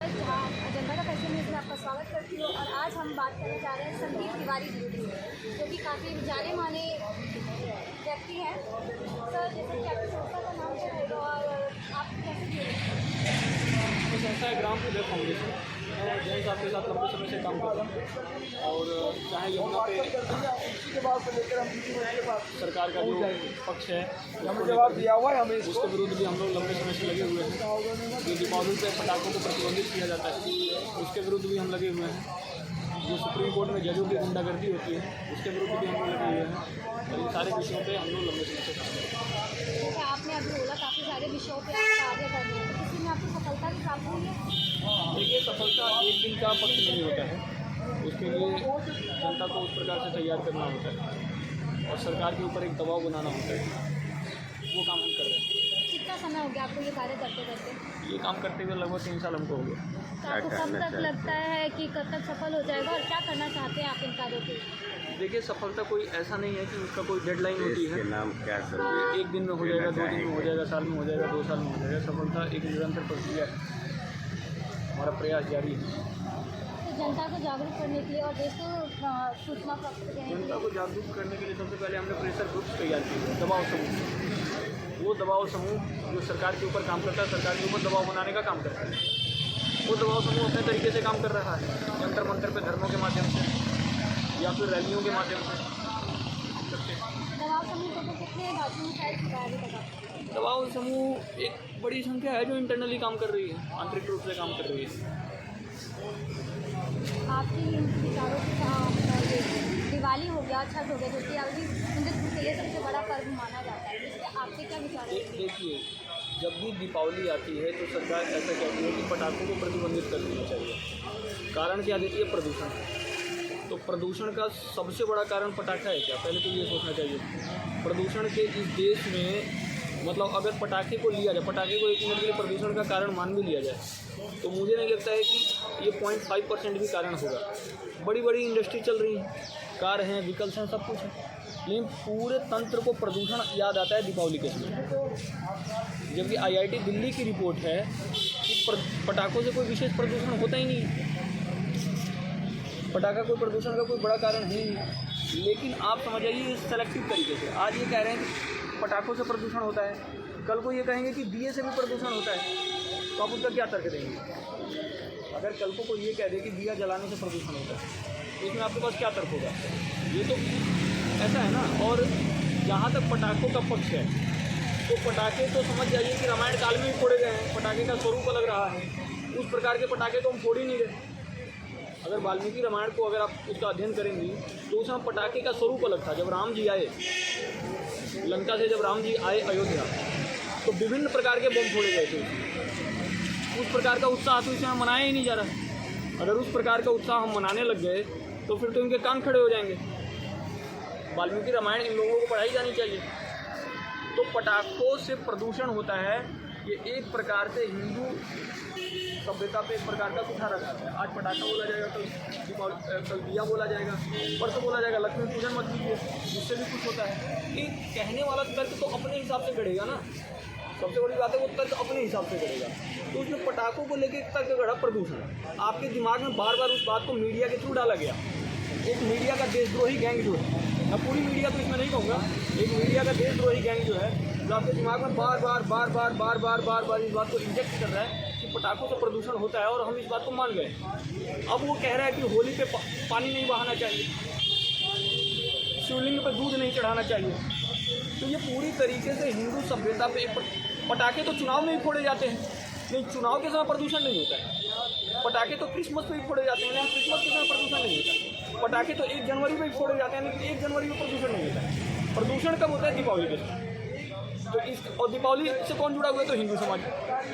जनता का fashion news में आपका स्वागत करती हूँ और आज हम बात करने जा रहे हैं संदीप तिवारी जी की, जो कि काफ़ी जाने माने व्यक्ति हैं। सर, जैसे कि आपकी संस्था का नाम क्या रहेगा और आप कैसे जुड़े? तो संस्था है ग्राम उदय फाउंडेशन। मैं जैन साहब के साथ लंबे समय से काम करता हूँ और चाहे यमुना पे सरकार का जो पक्ष है उसके विरुद्ध भी हम लोग लंबे समय से लगे हुए हैं। जो दीपावली पे पटाखों को प्रतिबंधित किया जाता है उसके विरुद्ध भी हम लगे हुए हैं। जो सुप्रीम कोर्ट में जजों की गुंडागर्दी होती है उसके विरुद्ध भी हम लोग लगे हुए हैं। और इन सारे विषयों पे हम लोग लंबे समय से काम करते हैं। जैसे आपने अभी बोला काफ़ी सारे विषयों पर आप कार्य कर रहे हैं, तो किसी में आपको सफलता भी प्राप्त हुई है? देखिए, सफलता एक दिन का पक्ष नहीं होता है। उसके लिए जनता को उस प्रकार से तैयार करना होता है और सरकार के ऊपर एक दबाव बनाना होता है। वो काम हम कर रहे हैं। कितना समय हो गया आपको ये कार्य करते करते? ये काम करते हुए लगभग 3 साल हमको हो गया। तो आपको कब तक लगता है कि कब तक सफल हो जाएगा और क्या करना चाहते हैं आप इन कार्यों के? देखिए, सफलता कोई ऐसा नहीं है कि उसका कोई डेडलाइन होती है। नाम क्या सर? एक दिन में हो जाएगा, 2 दिन में हो जाएगा, साल में हो जाएगा, 2 साल में हो जाएगा। सफलता एक निरंतर प्रक्रिया है। हमारा प्रयास जारी है। तो जनता को जागरूक करने के लिए और देश को सूचना प्राप्त करने के जनता लिए को जागरूक करने के लिए सबसे पहले हमने प्रेशर ग्रुप तैयार किए, दबाव समूह। वो दबाव समूह जो सरकार के ऊपर काम करता है, सरकार के ऊपर दबाव बनाने का काम करता है। वो दबाव समूह अपने तरीके से काम कर रहा है, जंतर मंतर पे धरनों के माध्यम से या फिर रैलियों के माध्यम से। दबाव समूह को तो कितने राज्यों में शायद चुका है अभी तक आप? दबाव समूह एक बड़ी संख्या है जो इंटरनली काम कर रही है, आंतरिक रूप से काम कर रही है। आपकी इन विचारों के साथ ये दिवाली हो गया, छठ हो गया, जो कि अभी हिंदुत्व के लिए सबसे बड़ा पर्व माना जाता है, इसके आपके क्या विचार हैं? देखिए, जब भी दीपावली आती है तो सरकार ऐसा कहती है कि पटाखों को प्रतिबंधित कर देना चाहिए। कारण क्या देती है? प्रदूषण। तो प्रदूषण का सबसे बड़ा कारण पटाखा है क्या? पहले तो ये सोचना चाहिए। प्रदूषण के इस देश में मतलब अगर पटाखे को लिया जाए, पटाखे को एक मिनट के लिए प्रदूषण का कारण मान भी लिया जाए, तो मुझे नहीं लगता है कि ये 0.5% भी कारण होगा। बड़ी बड़ी इंडस्ट्री चल रही हैं, कार हैं, व्हीकल्स हैं, सब कुछ है, लेकिन पूरे तंत्र को प्रदूषण याद आता है दीपावली के समय। जबकि IIT दिल्ली की रिपोर्ट है कि पटाखों से कोई विशेष प्रदूषण होता ही नहीं है। पटाखा कोई प्रदूषण का कोई बड़ा कारण है ही नहीं। लेकिन आप समझ आइए इस सेलेक्टिव तरीके से। आज ये कह रहे हैं कि पटाखों से प्रदूषण होता है, कल को ये कहेंगे कि दिए से भी प्रदूषण होता है, तो आप उसका क्या तर्क देंगे? अगर कल को कोई ये कह दे कि दिया जलाने से प्रदूषण होता है, तो इसमें आपके पास क्या तर्क होगा? ये तो ऐसा है ना। और जहाँ तक पटाखों का पक्ष है, तो पटाखे तो समझ जाइए कि रामायण काल में भी फोड़े गए हैं। पटाखे का स्वरूप अलग रहा है, उस प्रकार के पटाखे तो हम फोड़ ही नहीं रहे। अगर वाल्मीकि रामायण को अगर आप उसका अध्ययन करेंगी तो उसमें पटाखे का स्वरूप अलग था। जब राम जी आए लंका से, जब राम जी आए अयोध्या, तो विभिन्न प्रकार के बम फोड़े गए थे। उस प्रकार का उत्साह तो इसमें मनाया ही नहीं जा रहा। अगर उस प्रकार का उत्साह हम मनाने लग गए तो फिर तो इनके कान खड़े हो जाएंगे। वाल्मीकि रामायण इन लोगों को पढ़ाई जानी चाहिए। तो पटाखों से प्रदूषण होता है, ये एक प्रकार से हिंदू सभ्यता पे एक प्रकार का सुधार जाता है। आज पटाखा बोला जाएगा, कल दिया बोला जाएगा, परसों बोला जाएगा लक्ष्मी पूजन मत कीजिए, जिससे भी कुछ होता है। कि कहने वाला तर्क तो अपने हिसाब से गढ़ेगा ना। सबसे बड़ी बात है वो तर्क अपने हिसाब से गढ़ेगा। तो उसमें पटाखों को लेकर एक तर्क गढ़ा प्रदूषण। आपके दिमाग में बार बार उस बात को मीडिया के थ्रू डाला गया। एक मीडिया का देशद्रोही गैंग जो है, मैं पूरी मीडिया तो इसमें नहीं कहूँगा, एक मीडिया का देशद्रोही गैंग जो है, जो आपके दिमाग में बार बार इस बात को इंजेक्ट कर रहा है कि पटाखों से प्रदूषण होता है, और हम इस बात को मान गए। अब वो कह रहा है कि होली पे पानी नहीं बहाना चाहिए, शिवलिंग पे दूध नहीं चढ़ाना चाहिए। तो ये पूरी तरीके से हिंदू सभ्यता पे पटाखे तो चुनाव में ही फोड़े जाते हैं, नहीं चुनाव के समय प्रदूषण नहीं होता है। पटाखे तो क्रिसमस पे ही फोड़े जाते हैं, लेकिन क्रिसमस के समय प्रदूषण नहीं होता है। पटाखे तो 1 जनवरी में ही फोड़े जाते हैं, लेकिन 1 जनवरी में प्रदूषण नहीं होता है। प्रदूषण कब होता है? दीपावली के समय। तो और दीपावली से कौन जुड़ा हुआ है? तो हिंदू समाज।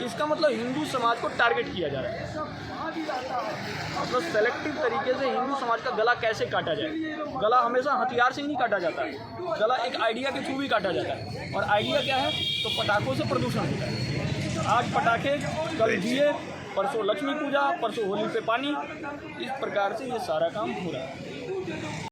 इसका मतलब हिंदू समाज को टारगेट किया जा रहा है। मतलब सेलेक्टिव तरीके से हिंदू समाज का गला कैसे काटा जाए। गला हमेशा हथियार से ही नहीं काटा जाता है, गला एक आइडिया के थ्रू भी काटा जाता है। और आइडिया क्या है? तो पटाखों से प्रदूषण होता है। आज पटाखे, कल दिए, परसों लक्ष्मी पूजा, परसों होली पे पानी। इस प्रकार से ये सारा काम हो रहा है।